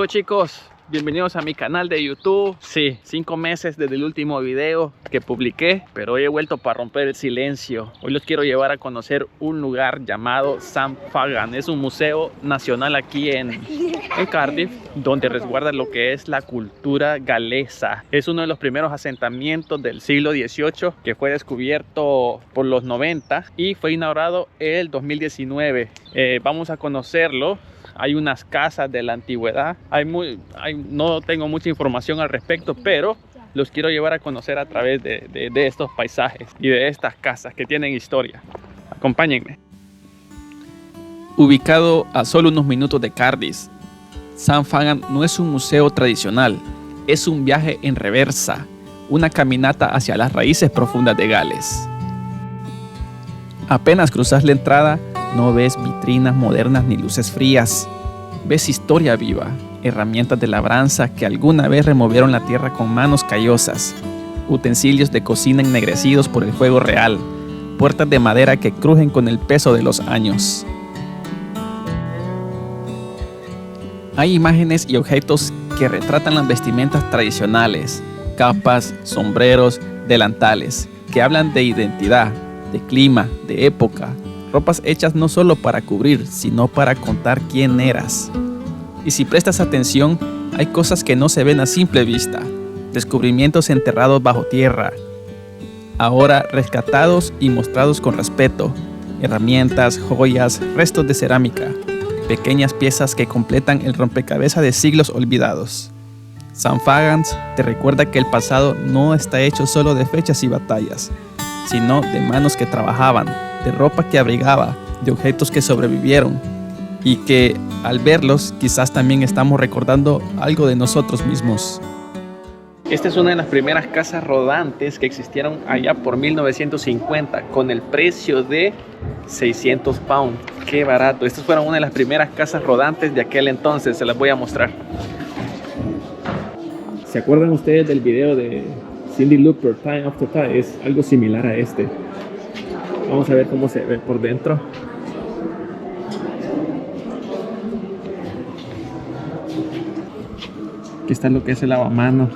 Hola chicos, bienvenidos a mi canal de YouTube. Sí, 5 meses desde el último video que publiqué, pero hoy he vuelto para romper el silencio. Hoy los quiero llevar a conocer un lugar llamado St. Fagan. Es un museo nacional aquí en Cardiff, donde resguarda lo que es la cultura galesa. Es uno de los primeros asentamientos del siglo XVIII que fue descubierto por los 90 y fue inaugurado el 2019. Vamos a conocerlo. Hay unas casas de la antigüedad. No tengo mucha información al respecto, pero los quiero llevar a conocer a través de estos paisajes y de estas casas que tienen historia. Acompáñenme. Ubicado a solo unos minutos de Cardiff, St. Fagan no es un museo tradicional, es un viaje en reversa, una caminata hacia las raíces profundas de Gales. Apenas cruzas la entrada, no ves vitrinas modernas ni luces frías. Ves historia viva, herramientas de labranza que alguna vez removieron la tierra con manos callosas, utensilios de cocina ennegrecidos por el fuego real, puertas de madera que crujen con el peso de los años. Hay imágenes y objetos que retratan las vestimentas tradicionales, capas, sombreros, delantales, que hablan de identidad, de clima, de época. Ropas hechas no solo para cubrir, sino para contar quién eras. Y si prestas atención, hay cosas que no se ven a simple vista. Descubrimientos enterrados bajo tierra, ahora rescatados y mostrados con respeto. Herramientas, joyas, restos de cerámica. Pequeñas piezas que completan el rompecabezas de siglos olvidados. St. Fagan te recuerda que el pasado no está hecho solo de fechas y batallas, sino de manos que trabajaban, de ropa que abrigaba, de objetos que sobrevivieron y que al verlos quizás también estamos recordando algo de nosotros mismos. Esta es una de las primeras casas rodantes que existieron allá por 1950 con el precio de 600 pounds. ¡Qué barato! Estas fueron una de las primeras casas rodantes de aquel entonces, se las voy a mostrar. ¿Se acuerdan ustedes del video de Cyndi Lauper, Time After Time? Es algo similar a este. Vamos a ver cómo se ve por dentro. Aquí está lo que es el lavamanos.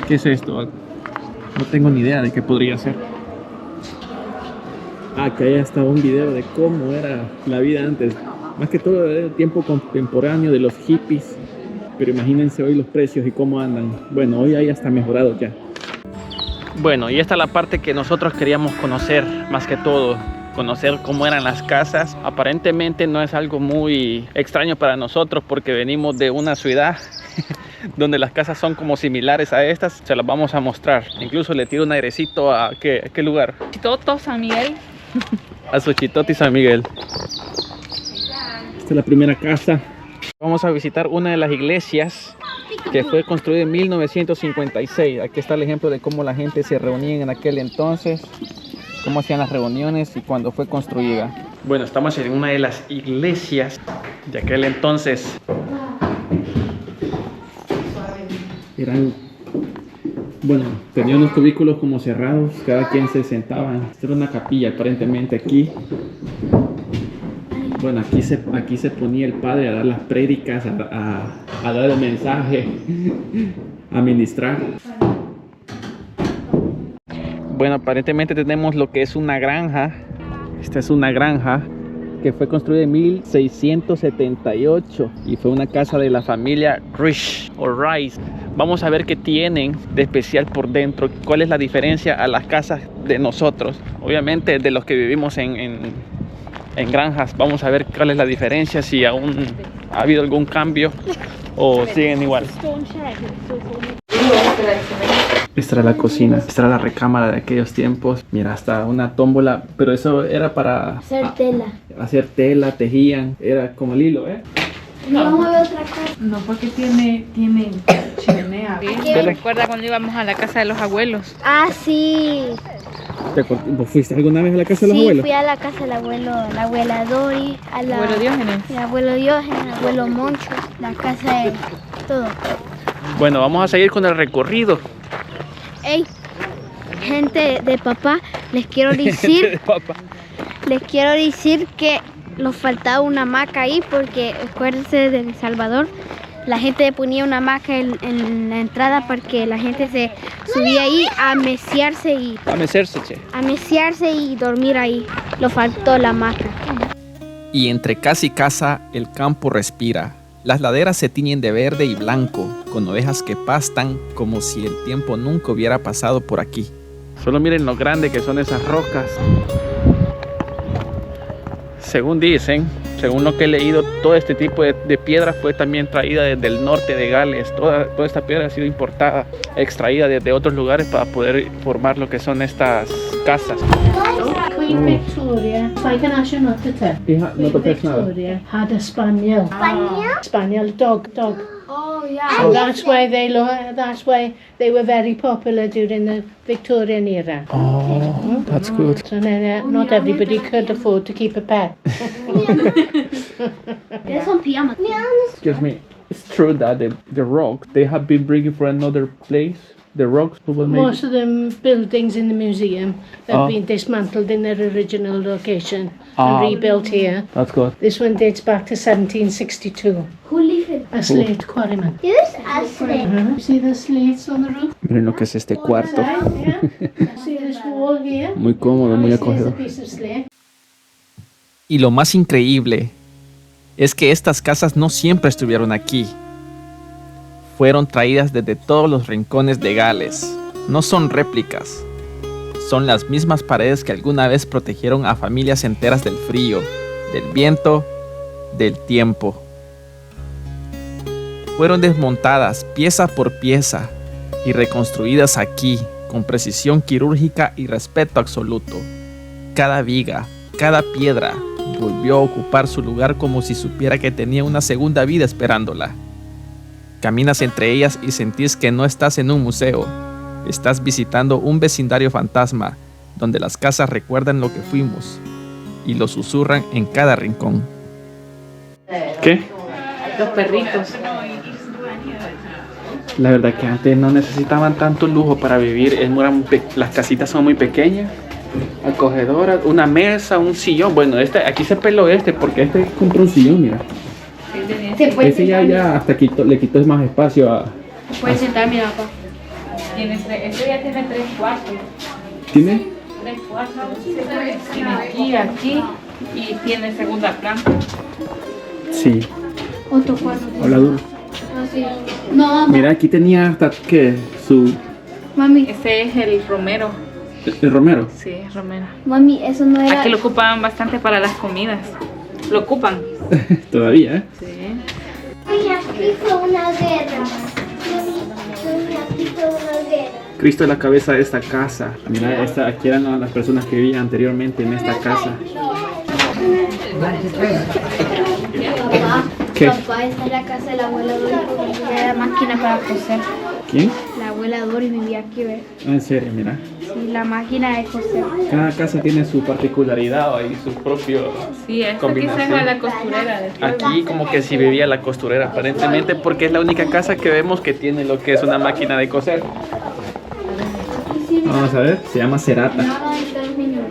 ¿Qué es esto? No tengo ni idea de qué podría ser. Acá ya está un video de cómo era la vida antes. Más que todo el tiempo contemporáneo de los hippies. Pero imagínense hoy los precios y cómo andan. Bueno, hoy hay hasta mejorado ya. Bueno, y esta es la parte que nosotros queríamos conocer más que todo. Conocer cómo eran las casas. Aparentemente no es algo muy extraño para nosotros porque venimos de una ciudad donde las casas son como similares a estas. Se las vamos a mostrar. Incluso le tiro un airecito a ¿qué lugar? Chitoto, San Miguel. A Suchitoto y San Miguel. Esta es la primera casa. Vamos a visitar una de las iglesias que fue construida en 1956. Aquí está el ejemplo de cómo la gente se reunía en aquel entonces, cómo hacían las reuniones y cuándo fue construida. Bueno, estamos en una de las iglesias de aquel entonces. Tenían unos cubículos como cerrados, cada quien se sentaba. Esta era una capilla aparentemente aquí. Bueno, aquí se ponía el padre a dar las prédicas, a dar el mensaje, a ministrar. Bueno, aparentemente tenemos lo que es una granja. Esta es una granja que fue construida en 1678 y fue una casa de la familia Rice. Vamos a ver qué tienen de especial por dentro, cuál es la diferencia a las casas de nosotros. Obviamente de los que vivimos en granjas. Vamos a ver cuál es la diferencia, si aún ha habido algún cambio o siguen igual. Esta era la cocina, esta era la recámara de aquellos tiempos. Mira, hasta una tómbola, pero eso era para hacer tela, tejían, era como el hilo, ¿eh? No, no, porque tiene chimenea. ¿Me recuerda cuando íbamos a la casa de los abuelos? Ah, sí. ¿Vos fuiste alguna vez a la casa de los abuelos? Sí, fui a la casa del abuelo, la abuela Dori, abuelo Diógenes. El abuelo Diógenes, el abuelo Moncho, la casa de todo. Bueno, vamos a seguir con el recorrido. Hey, gente de papá, les quiero decir que nos faltaba una hamaca ahí porque, acuérdense de El Salvador, la gente ponía una hamaca en la entrada para que la gente se subía ahí a meciarse y dormir ahí. Nos faltó la hamaca. Y entre casa y casa el campo respira. Las laderas se tiñen de verde y blanco, con ovejas que pastan como si el tiempo nunca hubiera pasado por aquí. Solo miren lo grande que son esas rocas. Según dicen, según lo que he leído, todo este tipo de piedra fue también traída desde el norte de Gales. Toda esta piedra ha sido importada, extraída desde otros lugares para poder formar lo que son estas casas. Queen Victoria, if I can ask you not to tell. Hija, no Queen toques nada. Victoria had a spaniel. Spaniel dog. Oh, yeah. So that's why they were very popular during the Victorian era. Oh, that's good. So not everybody could afford to keep a pet. There's some pajamas. Excuse me, it's true that the rock they have been bringing from another place. The rocks will make... Most of the buildings in the museum have been dismantled in their original location and rebuilt here. That's good. This one dates back to 1762. Who live in? A slate quarryman. Here's a slate. See the slates on the roof? Miren lo que es este cuarto. Yeah. See this wall here? Muy cómodo, muy Here's a acogedor. piece of slate. Y lo más increíble es que estas casas no siempre estuvieron aquí. Fueron traídas desde todos los rincones de Gales. No son réplicas. Son las mismas paredes que alguna vez protegieron a familias enteras del frío, del viento, del tiempo. Fueron desmontadas pieza por pieza y reconstruidas aquí con precisión quirúrgica y respeto absoluto. Cada viga, cada piedra volvió a ocupar su lugar como si supiera que tenía una segunda vida esperándola. Caminas entre ellas y sentís que no estás en un museo. Estás visitando un vecindario fantasma, donde las casas recuerdan lo que fuimos y lo susurran en cada rincón. ¿Qué? Los perritos. La verdad que antes no necesitaban tanto lujo para vivir. Las casitas son muy pequeñas, acogedoras, una mesa, un sillón. Bueno, aquí se peló porque compró un sillón, mira. Ese ya hasta le quitó más espacio a... Puedes sentar, mira, papá. Este ya tiene 3 cuartos. ¿Tiene? 3 cuartos. Tiene aquí y tiene segunda planta. Sí. Otro cuarto. Hola, Duro. Así. No, mamá. Mira, aquí tenía hasta que Mami, Ese es el romero. el romero. Sí, es romero. mami, eso no era... Aquí lo ocupaban bastante para las comidas. Lo ocupan. Todavía, ¿eh? Sí. Mami, aquí fue una guerra. Mami, aquí fue una guerra. Cristo es la cabeza de esta casa. Mira, aquí eran las personas que vivían anteriormente en esta casa. Papá, ¿Qué? papá, esta es la casa de la abuela Dori porque tenía la máquina para coser. ¿Quién? La abuela Dori vivía aquí, ¿ves? Ah, en serio, mira. Sí, la máquina de coser. Cada casa tiene su particularidad y su propio... Sí, esta combinación. quizás era la costurera del pueblo. Aquí como que sí vivía la costurera aparentemente porque es la única casa que vemos que tiene lo que es una máquina de coser. Vamos a ver, se llama Cerata.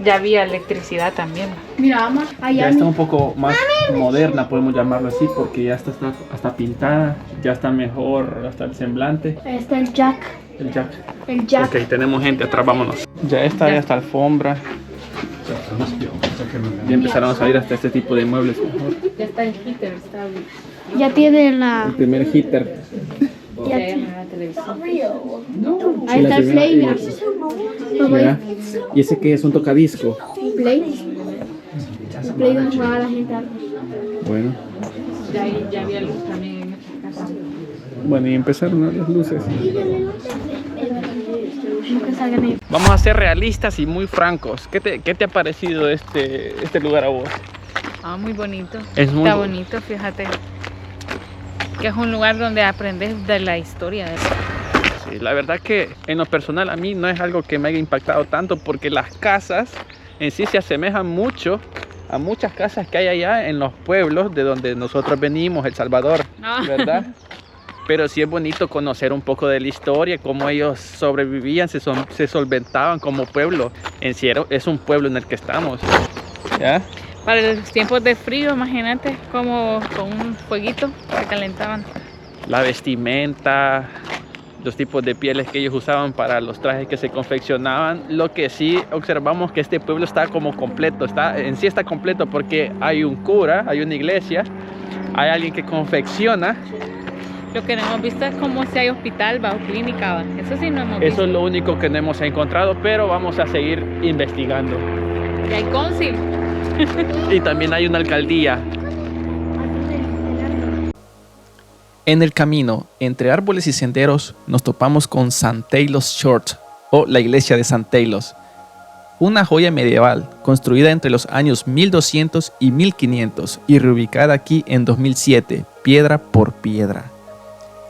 Ya había electricidad también. Mira, mamá, Ya allá está un poco más moderna, podemos llamarlo así, porque ya está hasta pintada, ya está mejor hasta el semblante. está el jack. El jack. El jack. Ok, tenemos gente atrás, vámonos. Ya está, ya está alfombra. Ya empezaron a salir hasta este tipo de muebles mejor. Ya está el heater, está bien. Ya tiene la... El primer heater. Ya tiene la televisión. Ahí está el play, mira. Mira, y ese que es un tocadisco. El play. El play donde jugaba la gente antes. Bueno, Ya había luz también en esta casa. bueno, y empezaron las luces. Nunca salgan ahí. Vamos a ser realistas y muy francos. ¿Qué te ha parecido este lugar a vos? Muy bonito. Es muy Está bo- bonito, fíjate. Que es un lugar donde aprendes de la historia. Sí, la verdad que en lo personal a mí no es algo que me haya impactado tanto porque las casas en sí se asemejan mucho a muchas casas que hay allá en los pueblos de donde nosotros venimos, El Salvador, No. ¿verdad? Pero sí es bonito conocer un poco de la historia, cómo ellos sobrevivían, se solventaban como pueblo. En sí es un pueblo en el que estamos, ¿ya? Para los tiempos de frío, imagínate, como con un fueguito se calentaban. La vestimenta, los tipos de pieles que ellos usaban para los trajes que se confeccionaban. Lo que sí observamos que este pueblo está como completo, está completo porque hay un cura, hay una iglesia, hay alguien que confecciona. Lo que no hemos visto es como si hay hospital, o clínica, ¿va? Eso sí no hemos visto. Eso es lo único que no hemos encontrado, pero vamos a seguir investigando. Y hay cónsul. Y también hay una alcaldía. En el camino, entre árboles y senderos, nos topamos con St. Taylor's Church, o la iglesia de St. Taylor's. Una joya medieval, construida entre los años 1200 y 1500 y reubicada aquí en 2007, piedra por piedra.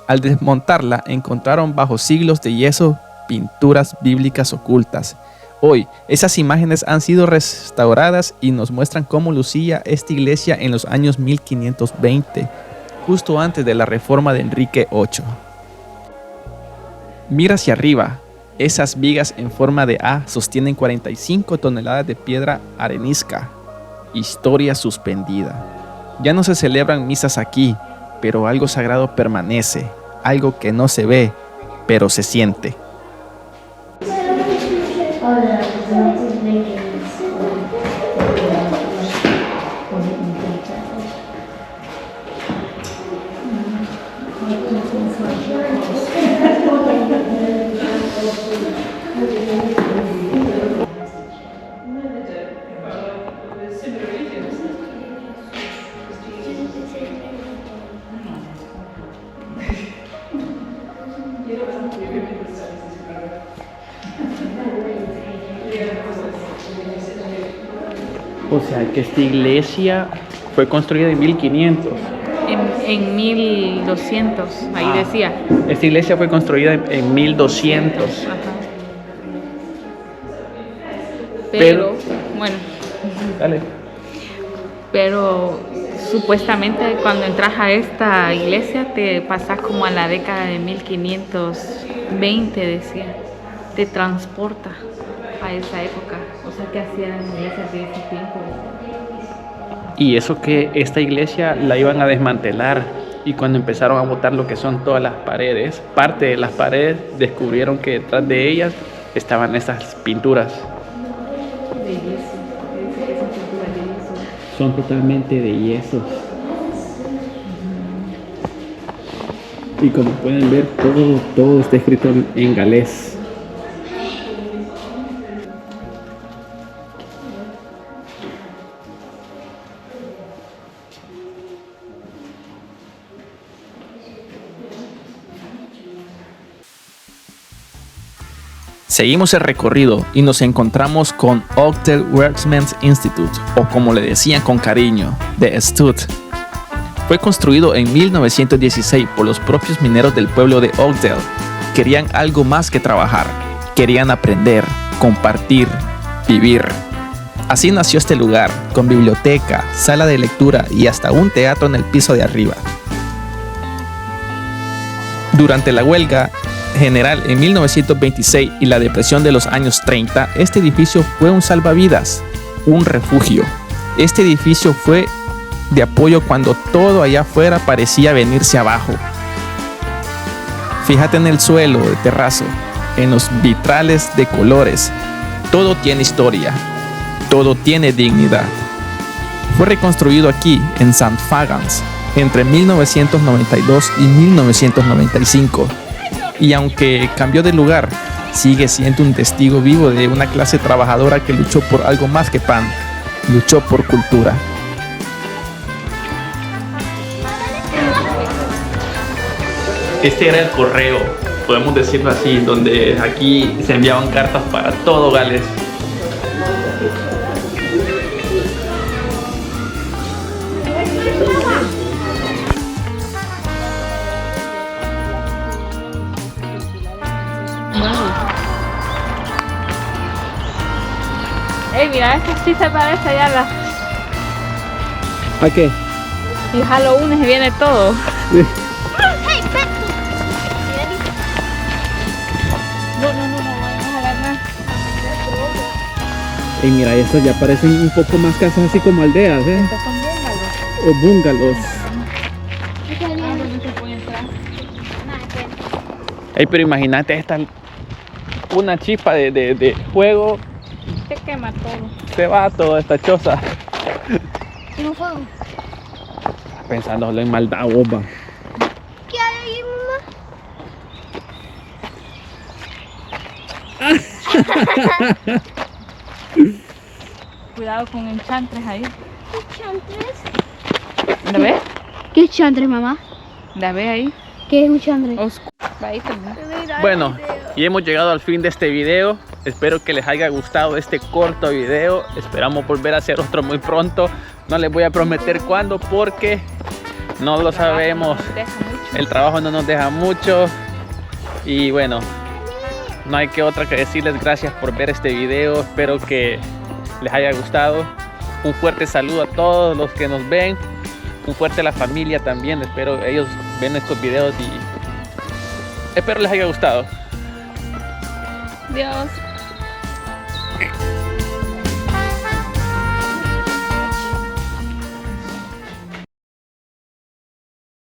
Al desmontarla, encontraron bajo siglos de yeso pinturas bíblicas ocultas. Hoy, esas imágenes han sido restauradas y nos muestran cómo lucía esta iglesia en los años 1520, justo antes de la reforma de Enrique VIII. Mira hacia arriba, esas vigas en forma de A sostienen 45 toneladas de piedra arenisca. Historia suspendida. Ya no se celebran misas aquí, pero algo sagrado permanece, algo que no se ve, pero se siente. O sea que esta iglesia fue construida en 1500. En 1200, ahí decía. Esta iglesia fue construida en 1200. Ajá. Pero, bueno. Dale. Pero supuestamente cuando entras a esta iglesia te pasas como a la década de 1520, decía. Te transporta a esa época. O sea, que hacían las iglesias de ese tiempo. Y eso que esta iglesia la iban a desmantelar, y cuando empezaron a botar lo que son todas las paredes, parte de las paredes, descubrieron que detrás de ellas estaban esas pinturas. De yeso. Dice que son pinturas de yeso. Son totalmente de yeso. Y como pueden ver, todo está escrito en galés. Seguimos el recorrido y nos encontramos con Oakdale Workmen's Institute, o como le decían con cariño, The Stud. Fue construido en 1916 por los propios mineros del pueblo de Oakdale. Querían algo más que trabajar, querían aprender, compartir, vivir. Así nació este lugar, con biblioteca, sala de lectura y hasta un teatro en el piso de arriba. Durante la huelga general en 1926 y la depresión de los años 30, este edificio fue un salvavidas, un refugio. Este edificio fue de apoyo cuando todo allá afuera parecía venirse abajo. Fíjate en el suelo de terrazo, en los vitrales de colores. Todo tiene historia, todo tiene dignidad. Fue reconstruido aquí, en St. Fagans, entre 1992 y 1995. Y aunque cambió de lugar, sigue siendo un testigo vivo de una clase trabajadora que luchó por algo más que pan, luchó por cultura. Este era el correo, podemos decirlo así, donde aquí se enviaban cartas para todo Gales. Mira, esto sí se parece ya a la... ¿A qué? Y Halloween se viene todo. Sí. No, vamos a ganar. Y mira, estas ya parecen un poco más casas así como aldeas, ¿eh? Estos son bungalows. O bungalows. No se puede entrar. Ey, pero imagínate esta, una chispa de fuego, Se quema todo. se va toda esta choza. Tengo fuego. Pensándolo en maldad, bomba. ¿Qué hay ahí, mamá? Cuidado con enchantres ahí. ¿Chantres? ¿La ves? ¿Qué es chantre, mamá? ¿La ves ahí? ¿Qué es un chantre? Ahí también. Bueno, y hemos llegado al fin de este video. Espero que les haya gustado este corto video. Esperamos volver a hacer otro muy pronto. No les voy a prometer cuándo porque no lo sabemos. Nos deja mucho. El trabajo no nos deja mucho. Y bueno, no hay que otra que decirles gracias por ver este video. Espero que les haya gustado. Un fuerte saludo a todos los que nos ven. Un fuerte a la familia también. Espero ellos ven estos videos y espero les haya gustado. Dios.